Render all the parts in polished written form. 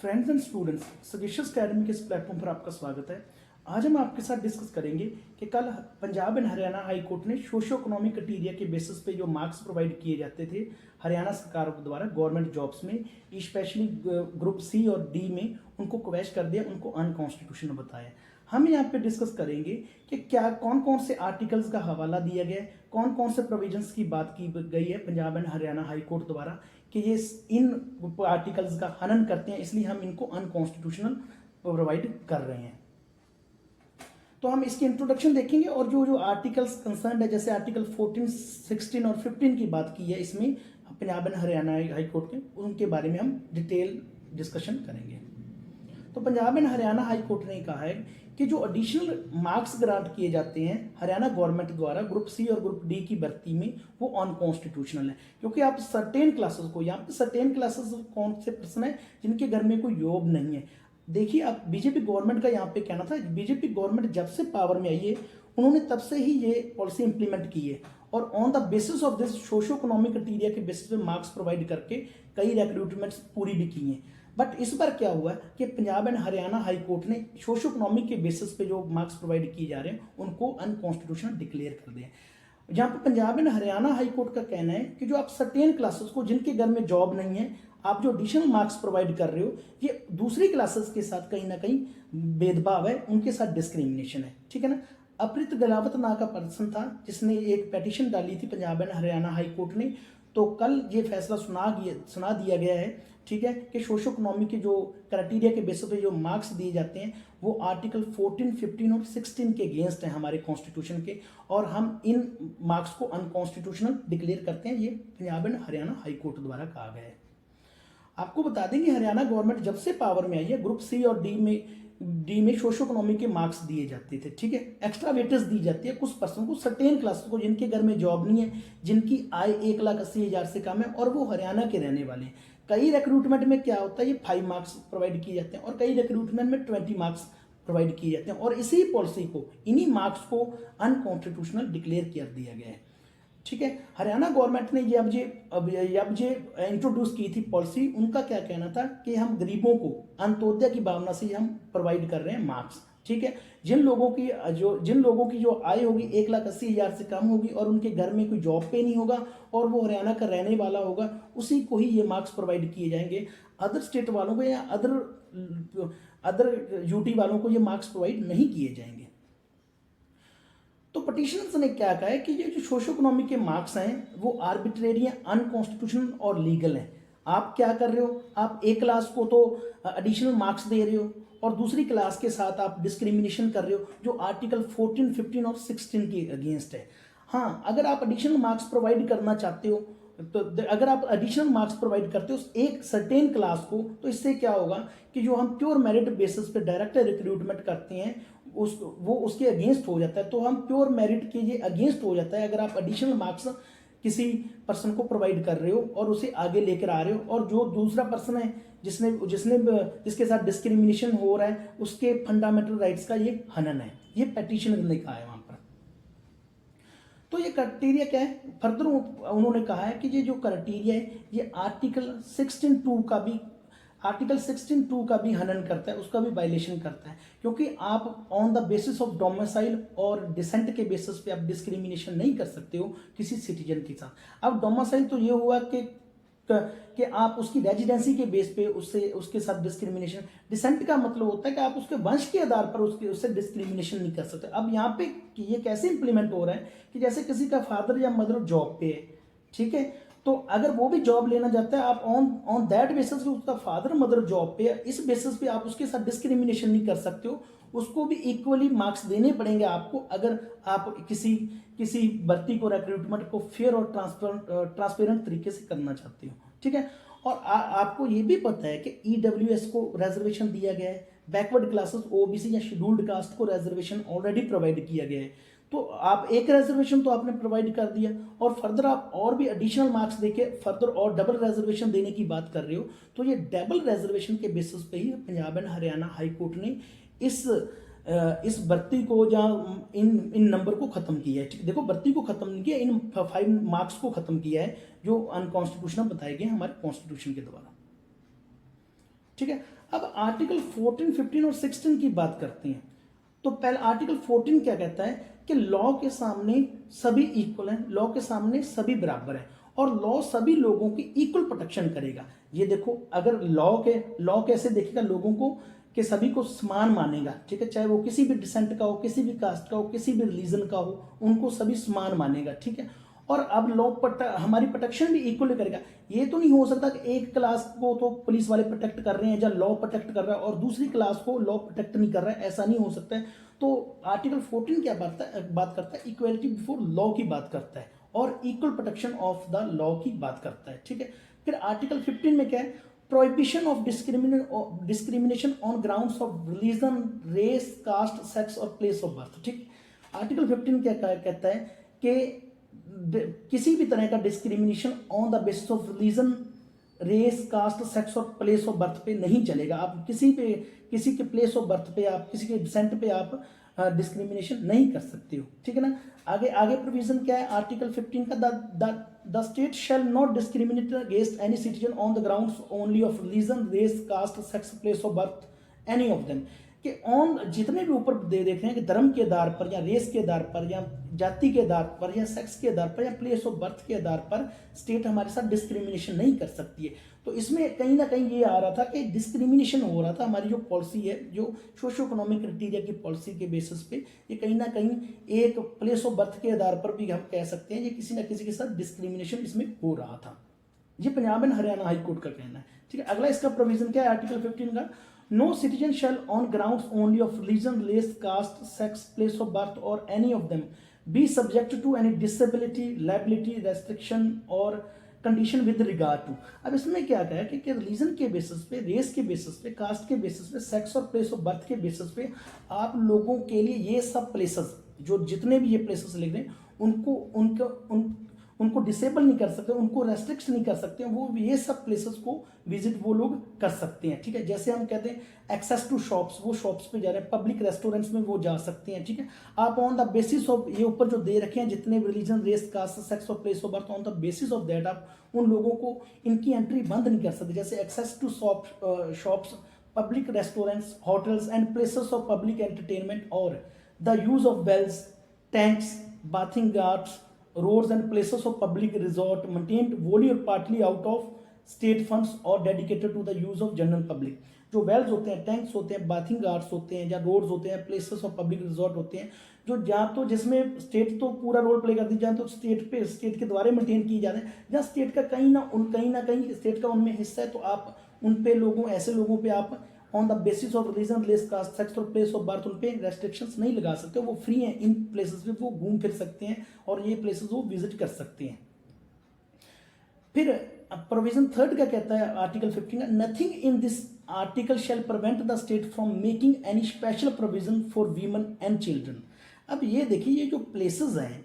Friends and students, suggestions academy के इस platform पर आपका स्वागत है। आज हम आपके साथ डिस्कस करेंगे कि कल Punjab and Haryana high court ने सोशियो इकोनॉमिक क्राइटेरिया के बेसिस पे जो मार्क्स प्रोवाइड किए जाते थे हरियाणा सरकार द्वारा गवर्नमेंट जॉब्स में, स्पेशली ग्रुप सी और डी में, उनको क्वैश कर दिया, उनको अनकॉन्स्टिट्यूशनल बताया। हम यहाँ पे डिस्कस करेंगे कि क्या कौन कौन से आर्टिकल्स का हवाला दिया गया है, कौन कौन से प्रोविजंस की बात की गई है Punjab and Haryana high court द्वारा कि ये इन आर्टिकल्स का हनन करते हैं, इसलिए हम इनको अनकॉन्स्टिट्यूशनल प्रोवाइड कर रहे हैं। तो हम इसकी इंट्रोडक्शन देखेंगे और जो जो आर्टिकल्स कंसर्न है, जैसे आर्टिकल 14, 16 और 15 की बात की है इसमें Punjab and Haryana high court के, उनके बारे में हम डिटेल डिस्कशन करेंगे। तो Punjab and Haryana high court ने कहा है कि जो एडिशनल मार्क्स ग्रांट किए जाते हैं हरियाणा गवर्नमेंट द्वारा ग्रुप सी और ग्रुप डी की भर्ती में, वो अनकॉन्स्टिट्यूशनल है, क्योंकि आप सर्टेन क्लासेस को, यहाँ पे सर्टेन क्लासेस कौन से पर्सन है जिनके घर में कोई जॉब नहीं है। देखिए, आप बीजेपी गवर्नमेंट का यहाँ पे कहना था, बीजेपी गवर्नमेंट जब से पावर में आई है उन्होंने तब से ही ये पॉलिसी इंप्लीमेंट की है और on the basis of this socio economic criteria के बेसिस पे मार्क्स प्रोवाइड करके कई रिक्रूटमेंट्स पूरी भी की हैं। बट इस बार क्या हुआ कि Punjab and Haryana high court ने सोशियो इकोनॉमिक के बेसिस पे जो मार्क्स प्रोवाइड किए जा रहे हैं उनको अनकॉन्स्टिट्यूशनल डिक्लेयर कर दिया। जहाँ पे Punjab and Haryana high court का कहना है कि जो आप सर्टेन क्लासेस को, जिनके घर में जॉब नहीं है, आप जो एडिशनल मार्क्स प्रोवाइड कर रहे हो, ये दूसरी क्लासेस के साथ कहीं ना कहीं भेदभाव है, उनके साथ डिस्क्रिमिनेशन है। ठीक है ना। अप्रित गलावत नाम का पर्सन था जिसने एक पेटिशन डाली थी Punjab and Haryana high court ने। तो कल ये फैसला सुना दिया गया है, ठीक है, कि सोशो इकोनॉमी के जो क्राइटेरिया के बेसिस पे जो मार्क्स दिए जाते हैं वो आर्टिकल 14, 15 और 16 के अगेंस्ट है हमारे कॉन्स्टिट्यूशन के, और हम इन मार्क्स को अनकॉन्स्टिट्यूशनल डिक्लेयर करते हैं। ये Punjab and Haryana high court द्वारा कहा गया है। आपको बता दें कि हरियाणा गवर्नमेंट जब से पावर में आई है, ग्रुप सी और डी में सोशो इकोनॉमी के मार्क्स दिए जाते थे। ठीक है, एक्स्ट्रा वेटेज दी जाती है कुछ पर्सन को, सर्टेन क्लास को, जिनके घर में जॉब नहीं है, जिनकी आय 1,80,000 से कम है और वो हरियाणा के रहने वाले हैं। कई रिक्रूटमेंट में क्या होता है, ये 5 मार्क्स प्रोवाइड किए जाते हैं और कई रिक्रूटमेंट में 20 मार्क्स प्रोवाइड किए जाते हैं, और इसी पॉलिसी को, इन्हीं मार्क्स को अनकॉन्स्टिट्यूशनल डिक्लेयर कर दिया गया है। ठीक है, हरियाणा गवर्नमेंट ने जब ये इंट्रोड्यूस की थी पॉलिसी, उनका क्या कहना था कि हम गरीबों को अंत्योदय की भावना से हम प्रोवाइड कर रहे हैं मार्क्स। ठीक है, जिन लोगों की जो आय होगी 1,80,000 से कम होगी और उनके घर में कोई जॉब पे नहीं होगा और वो हरियाणा का रहने वाला होगा, उसी को ही ये मार्क्स प्रोवाइड किए जाएंगे। अदर स्टेट वालों को या अदर यूटी वालों को ये मार्क्स प्रोवाइड नहीं किए जाएंगे। तो पटिशनर्स ने क्या कहा है कि ये जो सोशो इकोनॉमिक के मार्क्स हैं वो आर्बिट्रेरी हैं, अनकॉन्स्टिट्यूशनल और लीगल हैं। आप क्या कर रहे हो, आप एक क्लास को तो एडिशनल मार्क्स दे रहे हो और दूसरी क्लास के साथ आप डिस्क्रिमिनेशन कर रहे हो, जो आर्टिकल 14, 15 और 16 के अगेंस्ट है। हाँ, अगर आप एडिशनल मार्क्स प्रोवाइड करना चाहते हो, तो अगर आप एडिशनल मार्क्स प्रोवाइड करते हो एक सर्टेन क्लास को, तो इससे क्या होगा कि जो हम प्योर मेरिट बेसिस पे डायरेक्ट रिक्रूटमेंट करते हैं वो उसके अगेंस्ट हो जाता है। तो हम प्योर मेरिट के ये अगेंस्ट हो जाता है अगर आप एडिशनल मार्क्स किसी पर्सन को प्रोवाइड कर रहे हो और उसे आगे लेकर आ रहे हो, और जो दूसरा पर्सन है जिसके साथ डिस्क्रिमिनेशन हो रहा है, उसके फंडामेंटल राइट्स का ये हनन है। ये पेटिशनर ने कहा है वहां पर। तो ये क्राइटेरिया क्या है, फर्दर उन्होंने कहा है कि ये जो क्राइटेरिया है ये आर्टिकल 16(2) का भी हनन करता है, उसका भी वायलेशन करता है, क्योंकि आप on the basis of domicile और डिसेंट के बेसिस पे आप डिस्क्रिमिनेशन नहीं कर सकते हो किसी सिटीजन के साथ। अब डोमिसाइल तो ये हुआ कि आप उसकी रेजिडेंसी के बेस पे उसके साथ डिस्क्रिमिनेशन, डिसेंट का मतलब होता है कि आप उसके वंश के आधार पर उससे डिस्क्रिमिनेशन नहीं कर सकते। अब यहाँ पे ये कैसे इंप्लीमेंट हो रहा है कि जैसे किसी का फादर या मदर जॉब पे है, ठीक है, तो अगर वो भी जॉब लेना चाहता है, आप ऑन दैट बेसिस उसका फादर मदर जॉब पे है, इस बेसिस पे आप उसके साथ डिस्क्रिमिनेशन नहीं कर सकते हो, उसको भी इक्वली मार्क्स देने पड़ेंगे आपको अगर आप किसी भर्ती को, रिक्रूटमेंट को फेयर और ट्रांसपेरेंट तरीके से करना चाहते हो। ठीक है, और आपको ये भी पता है कि ईडब्ल्यूएस को रिजर्वेशन दिया गया है, बैकवर्ड क्लासेस ओबीसी या शेड्यूल्ड कास्ट को रिजर्वेशन ऑलरेडी प्रोवाइड किया गया है। तो आप एक रिजर्वेशन तो आपने प्रोवाइड कर दिया और फर्दर आप और भी एडिशनल मार्क्स देके फर्दर और डबल रिजर्वेशन देने की बात कर रहे हो। तो ये डबल रिजर्वेशन के बेसिस पे ही Punjab and Haryana high court ने इस भर्ती को या इन नंबर को खत्म किया है। ठीक, देखो, भर्ती को खत्म नहीं किया, इन 5 मार्क्स को खत्म किया है जो अनकॉन्स्टिट्यूशनल बताए गए हमारे कॉन्स्टिट्यूशन के द्वारा। ठीक है। अब आर्टिकल 14, 15 और 16 की बात करते हैं। तो पहले आर्टिकल 14 क्या कहता है कि लॉ के सामने सभी इक्वल हैं, लॉ के सामने सभी बराबर हैं और लॉ सभी लोगों की इक्वल प्रोटेक्शन करेगा। ये देखो, अगर लॉ कैसे देखेगा लोगों को, कि सभी को समान मानेगा, ठीक है, चाहे वो किसी भी डिसेंट का हो, किसी भी कास्ट का हो, किसी भी रिलीजन का हो, उनको सभी समान मानेगा, ठीक है। और अब लॉ हमारी प्रोटेक्शन भी इक्वली करेगा। ये तो नहीं हो सकता कि एक क्लास को तो पुलिस वाले प्रोटेक्ट कर रहे हैं या लॉ प्रोटेक्ट कर रहा है और दूसरी क्लास को लॉ प्रोटेक्ट नहीं कर रहा है, ऐसा नहीं हो सकता है। तो आर्टिकल 14 क्या बात करता है, इक्वलिटी बिफोर लॉ की बात करता है और equal protection of the law की बात करता है, ठीक है। फिर आर्टिकल 15 में क्या है, prohibition of discrimination on grounds of religion, race, caste, sex और प्लेस ऑफ बर्थ, ठीक। आर्टिकल 15 क्या कहता है कि किसी भी तरह का discrimination on the basis of religion, race, caste, sex और प्लेस ऑफ बर्थ पे नहीं चलेगा। आप किसी के प्लेस ऑफ बर्थ पे, आप किसी के डिसेंट पे आप डिस्क्रिमिनेशन नहीं कर सकते हो, ठीक है ना। आगे प्रोविजन क्या है आर्टिकल 15 का, the state shall not discriminate against any citizen on the grounds only of religion, race, caste, sex, place of birth, any of them, कि ऑन जितने भी ऊपर देख रहे हैं कि धर्म के आधार पर या रेस के आधार पर या जाति के आधार पर या सेक्स के आधार पर या प्लेस ऑफ बर्थ के आधार पर स्टेट हमारे साथ डिस्क्रिमिनेशन नहीं कर सकती है। तो इसमें कहीं ना कहीं ये आ रहा था कि डिस्क्रिमिनेशन हो रहा था। हमारी जो पॉलिसी है, जो सोशो इकोनॉमिक क्राइटेरिया की पॉलिसी के बेसिस पे, ये कहीं ना कहीं एक प्लेस ऑफ बर्थ के आधार पर भी हम कह सकते हैं ये किसी ना किसी के साथ डिस्क्रिमिनेशन इसमें हो रहा था। ये Punjab and Haryana high court का कहना है, ठीक है। अगला इसका प्रोविजन क्या है आर्टिकल 15 का, No citizen shall on grounds only of religion, race, caste, sex, place of birth or any of them be subject to any disability, liability, restriction or condition with regard to। अब इसमें क्या कहा है कि religion के basis पे, race के basis पे, कास्ट के बेसिस पे, सेक्स और प्लेस ऑफ बर्थ के बेसिस पे आप लोगों के लिए ये सब प्लेसेस, जो जितने भी ये प्लेसेस लिख रहे हैं उनको डिसेबल नहीं कर सकते, उनको रेस्ट्रिक्ट नहीं कर सकते, वो ये सब प्लेसेस को विजिट वो लोग कर सकते हैं, ठीक है। जैसे हम कहते हैं एक्सेस टू शॉप्स, वो शॉप्स पे जा रहे हैं, पब्लिक रेस्टोरेंट्स में वो जा सकते हैं, ठीक है। आप ऑन द बेसिस ऑफ, ये ऊपर जो दे रखे हैं जितने रिलीजन, रेस, कास्ट, सेक्स और place of birth, on the basis of that आप उन लोगों को इनकी एंट्री बंद नहीं कर सकते। जैसे access to shops, public restaurants, hotels and places of public entertainment और the use of wells, tanks, bathing ghats, roads and places of public resort maintained wholly or partly out of state funds or dedicated to the use of general public। जो Wales होते हैं, tanks होते हैं, bathing guards होते हैं, या roads होते हैं, प्लेसेस ऑफ पब्लिक रिजॉर्ट होते हैं, जो जहाँ तो जिसमें स्टेट तो पूरा रोल प्ले करती है, जहाँ तो स्टेट के द्वारा मेंटेन किए जा रहे हैं, जहाँ स्टेट का कहीं ना कहीं स्टेट का उनमें हिस्सा है, तो आप उन पे ऐसे लोगों पे आप on the basis of religion, race, caste, sex और प्लेस ऑफ बर्थ उन पे रेस्ट्रिक्शंस नहीं लगा सकते। वो फ्री हैं, इन प्लेसेस पे वो घूम फिर सकते हैं और ये प्लेसेस वो विजिट कर सकते हैं। फिर प्रोविजन थर्ड का कहता है article 15, nothing in this article shall prevent the state from making any special provision for women and children. अब ये देखिए, ये जो प्लेसेस हैं,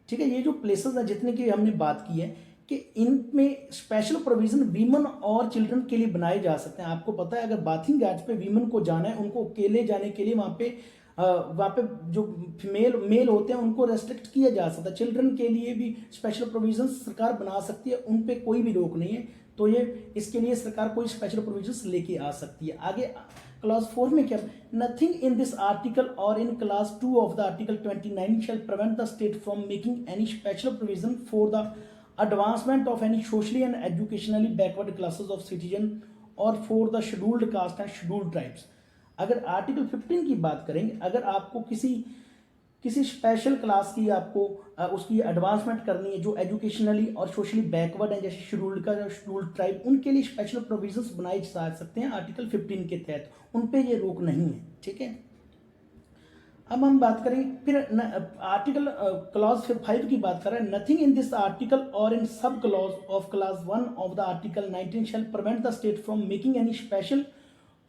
ठीक है, ये जो प्लेसेस हैं जितने की हमने बात की है कि इनमें स्पेशल प्रोविजन वीमेन और चिल्ड्रन के लिए बनाए जा सकते हैं। आपको पता है, अगर बाथिंग गार्ड्स पे वीमेन को जाना है, उनको अकेले जाने के लिए वहाँ पे जो मेल होते हैं उनको रेस्ट्रिक्ट किया जा सकता है। चिल्ड्रन के लिए भी स्पेशल प्रोविजन सरकार बना सकती है, उन पे कोई भी रोक नहीं है। तो ये इसके लिए सरकार कोई स्पेशल प्रोविजन लेके आ सकती है। आगे क्लास 4 में क्या, नथिंग इन दिस आर्टिकल और in clause 2 of the article 29 shall prevent the state from making any special provision for the advancement of any socially and educationally backward classes of citizen or for the scheduled caste and scheduled tribes। अगर article 15 की बात करेंगे, अगर आपको किसी special class की आपको उसकी एडवांसमेंट करनी है जो एजुकेशनली और सोशली बैकवर्ड है, जैसे शेड्यूल्ड का, शेड्यूल्ड ट्राइब, उनके लिए स्पेशल प्रोविजंस बनाए जा सकते हैं आर्टिकल 15 के तहत, उन पे ये रोक नहीं है, ठीक है। अब हम बात करें फिर आर्टिकल क्लॉज 5 की बात कर रहे हैं, नथिंग इन दिस आर्टिकल और in sub clause of clause 1 of the article 19 shall prevent the state from making any special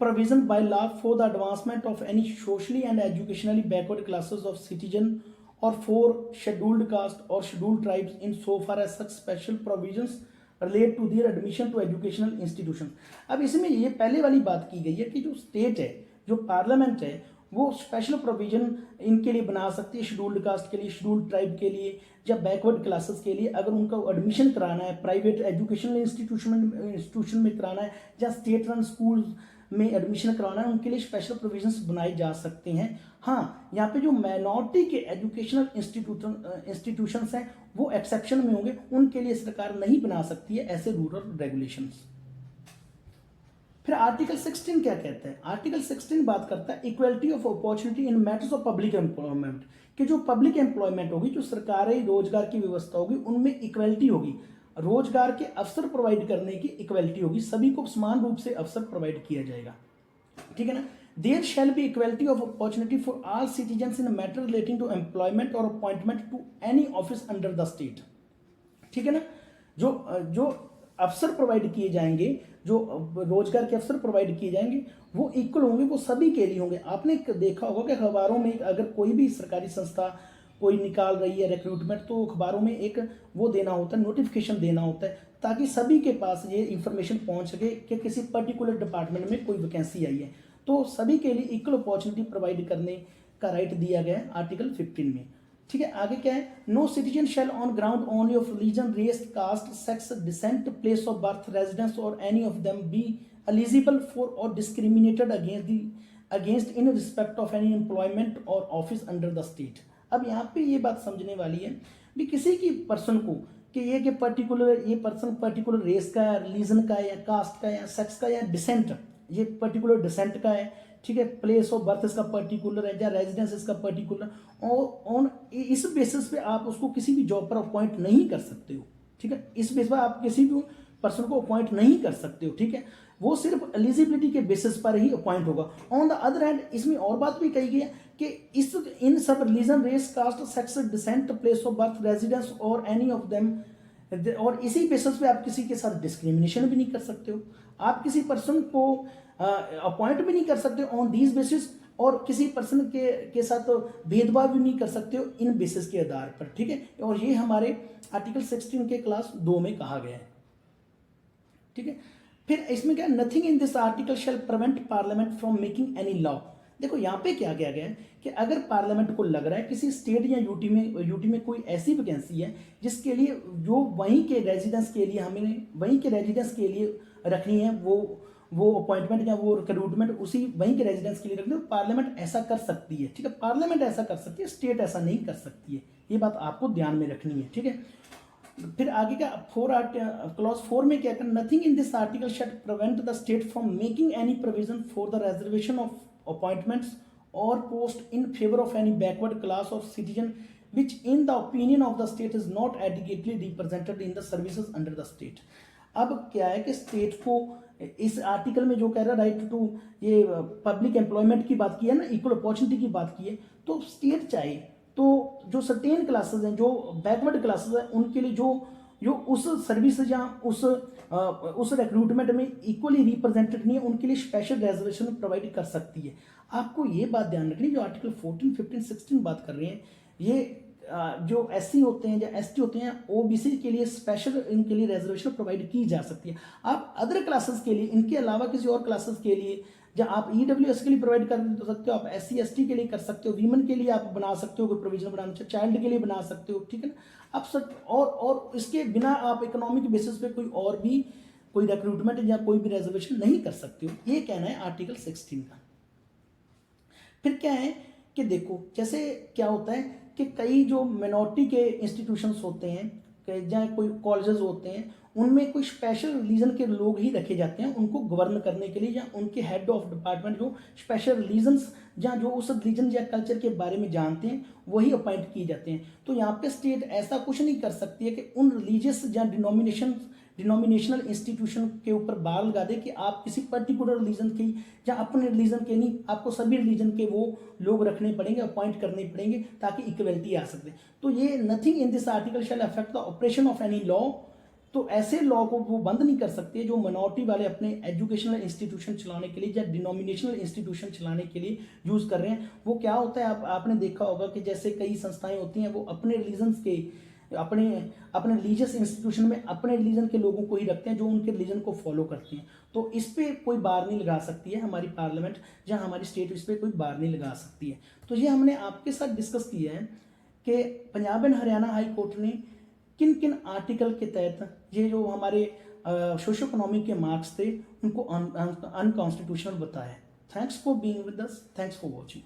provision by law for the advancement of any socially and educationally backward classes of citizen और for scheduled caste और scheduled tribes in so far as such special provisions relate to their admission to educational institution. अब इसमें ये पहले वाली बात की गई है कि जो स्टेट है, जो पार्लियामेंट है, वो स्पेशल प्रोविजन इनके लिए बना सकती है, शेड्यूल्ड कास्ट के लिए, शेड्यूल्ड ट्राइब के लिए या बैकवर्ड क्लासेस के लिए। अगर उनका एडमिशन कराना है प्राइवेट एजुकेशनल इंस्टीट्यूशन में कराना है या स्टेट रन स्कूल में एडमिशन करवाना है, उनके लिए स्पेशल प्रोविजंस बनाए जा सकते हैं। हाँ, यहाँ पे जो माइनॉरिटी के एजुकेशनल इंस्टीट्यूशंस हैं वो एक्सेप्शन में होंगे, उनके लिए सरकार नहीं बना सकती है ऐसे रूरल रेगुलेशंस। फिर आर्टिकल 16 क्या कहता है? आर्टिकल 16 बात करता है equality of opportunity in matters of public employment, कि जो पब्लिक एम्प्लॉयमेंट होगी, जो सरकारी रोजगार की व्यवस्था होगी, उनमें इक्वलिटी होगी, रोजगार के अवसर प्रोवाइड करने की इक्वलिटी होगी, सभी को समान रूप से अवसर प्रोवाइड किया जाएगा, ठीक है ना। There shall be equality of opportunity for all citizens in matter relating to employment और appointment to any office under the state, ठीक है ना। जो अवसर प्रोवाइड किए जाएंगे, जो रोजगार के अवसर प्रोवाइड किए जाएंगे वो इक्वल होंगे, वो सभी के लिए होंगे। आपने देखा होगा कि अखबारों में अगर कोई भी सरकारी संस्था कोई निकाल रही है रिक्रूटमेंट, तो अखबारों में एक वो देना होता है, नोटिफिकेशन देना होता है, ताकि सभी के पास ये इंफॉर्मेशन पहुंच सके कि किसी पर्टिकुलर डिपार्टमेंट में कोई वैकेंसी आई है। तो सभी के लिए इक्वल अपॉर्चुनिटी प्रोवाइड करने का राइट दिया गया है आर्टिकल 15 में, ठीक है। आगे क्या है? No citizen shall on ground only of religion, race, caste, sex, descent, place of birth, residence और any of them be eligible for और discriminated against in respect of any employment और ऑफिस अंडर द स्टेट। अब यहाँ पे ये बात समझने वाली है भी किसी की पर्सन को कि ये पर्टिकुलर ये पर्सन पर्टिकुलर रेस का है, रिलीजन का है, या कास्ट का, या सेक्स का, या डिसेंट, ये पर्टिकुलर डिसेंट का है, ठीक है, प्लेस ऑफ बर्थ इसका पर्टिकुलर है, या रेजिडेंस इसका पर्टिकुलर, और ऑन इस बेसिस पे आप उसको किसी भी जॉब पर अपॉइंट नहीं कर सकते हो, ठीक है। इस बेसिस पर आप किसी भी पर्सन को अपॉइंट नहीं कर सकते हो, ठीक है। वो सिर्फ एलिजिबिलिटी के बेसिस पर ही अपॉइंट होगा। ऑन द अदर हैंड इसमें और बात भी कही गई है कि इन सब religion, race, caste, sex, descent, place of birth, residence और एनी ऑफ देम, और इसी बेसिस पे आप किसी के साथ डिस्क्रिमिनेशन भी नहीं कर सकते हो, आप किसी पर्सन को अपॉइंट भी नहीं कर सकते ऑन दीज बेसिस, और किसी पर्सन के साथ भेदभाव भी नहीं कर सकते हो इन बेसिस के आधार पर, ठीक है। और ये हमारे आर्टिकल 16 के क्लास 2 में कहा गया है, ठीक है। फिर इसमें क्या, nothing in this article shall prevent parliament from making any law. देखो यहाँ पे क्या किया गया है कि अगर पार्लियामेंट को लग रहा है किसी स्टेट या यूटी में कोई ऐसी वैकेंसी है जिसके लिए जो वहीं के रेजिडेंस के लिए हमें वहीं के रेजिडेंस के लिए रखनी है, वो अपॉइंटमेंट या वो रिक्रूटमेंट उसी वहीं के रेजिडेंस के लिए रखनी है, तो पार्लियामेंट ऐसा कर सकती है, ठीक है। पार्लियामेंट ऐसा कर सकती है, स्टेट ऐसा नहीं कर सकती है, ये बात आपको ध्यान में रखनी है, ठीक है। फिर आगे का क्लॉज 4 में क्या करना, nothing in this article shall prevent the state from making any provision for the reservation of appointments और post in favour of any backward class of citizen which in the opinion of the state is not adequately represented in the services under the state। अब क्या है कि state को इस article में जो कह रहा है राइट टू ये पब्लिक एम्प्लॉयमेंट की बात की है ना, इक्वल अपॉर्चुनिटी की बात की है, तो स्टेट चाहे तो जो सर्टेन क्लासेस हैं, जो बैकवर्ड क्लासेस हैं, उनके लिए जो उस सर्विस या उस रिक्रूटमेंट में इक्वली रिप्रेजेंटेड नहीं है, उनके लिए स्पेशल रिजर्वेशन प्रोवाइड कर सकती है। आपको ये बात ध्यान रखनी, जो आर्टिकल 14, 15, 16 बात कर रहे हैं, ये जो एससी होते हैं या एसटी होते हैं, ओबीसी के लिए स्पेशल इनके लिए रिजर्वेशन प्रोवाइड की जा सकती है। आप अदर क्लासेस के लिए, इनके अलावा किसी और क्लासेस के लिए, या आप ईडब्ल्यूएस के लिए प्रोवाइड कर सकते हो, आप एससी एसटी के लिए कर सकते हो, वीमेन के लिए आप बना सकते हो कोई प्रोविजन बनाना चाहिए, चाइल्ड के लिए बना सकते हो, ठीक है ना। आप सब और इसके बिना आप इकोनॉमिक बेसिस पे कोई रिक्रूटमेंट या कोई भी रिजर्वेशन नहीं कर सकते हो, ये कहना है आर्टिकल 16 का। फिर क्या है कि देखो, जैसे क्या होता है कि कई जो मिनॉरिटी के इंस्टीट्यूशंस होते हैं या कोई कॉलेजेस होते हैं, उनमें कोई स्पेशल रिलीजन के लोग ही रखे जाते हैं उनको गवर्न करने के लिए, या उनके हेड ऑफ डिपार्टमेंट जो स्पेशल रिलीजन्स या जो उस रिलीजन या कल्चर के बारे में जानते हैं वही अपॉइंट किए जाते हैं। तो यहाँ पे स्टेट ऐसा कुछ नहीं कर सकती है कि उन रिलीजियस या डिनोमिनेशनल इंस्टीट्यूशन के ऊपर बार लगा दे कि आप किसी पर्टिकुलर रिलीजन की या अपने रिलीजन के नहीं, आपको सभी रिलीजन के वो लोग रखने पड़ेंगे, अपॉइंट करने पड़ेंगे ताकि इक्वलिटी आ सके। तो ये nothing in this article shall affect the operation of any law, तो ऐसे लॉ को वो बंद नहीं कर सकते जो मिनॉरिटी वाले अपने एजुकेशनल इंस्टीट्यूशन चलाने के लिए या डिनोमिनेशनल इंस्टीट्यूशन चलाने के लिए यूज कर रहे हैं। वो क्या होता है, आपने देखा होगा कि जैसे कई संस्थाएं होती हैं वो अपने रिलीजन्स के अपने अपने रिलीजियस इंस्टीट्यूशन में अपने रिलीजन के लोगों को ही रखते हैं जो उनके रिलीजन को फॉलो करते हैं। तो इस पर कोई बार नहीं लगा सकती है हमारी पार्लियामेंट, जहाँ हमारी स्टेट इस पर कोई बार नहीं लगा सकती है। तो ये हमने आपके साथ डिस्कस किया है कि Punjab and Haryana high court ने किन किन आर्टिकल के तहत ये जो हमारे सोशो इकोनॉमी के मार्क्स थे उनको अनकॉन्स्टिट्यूशनल बताया है। Thanks for being with us, thanks for watching.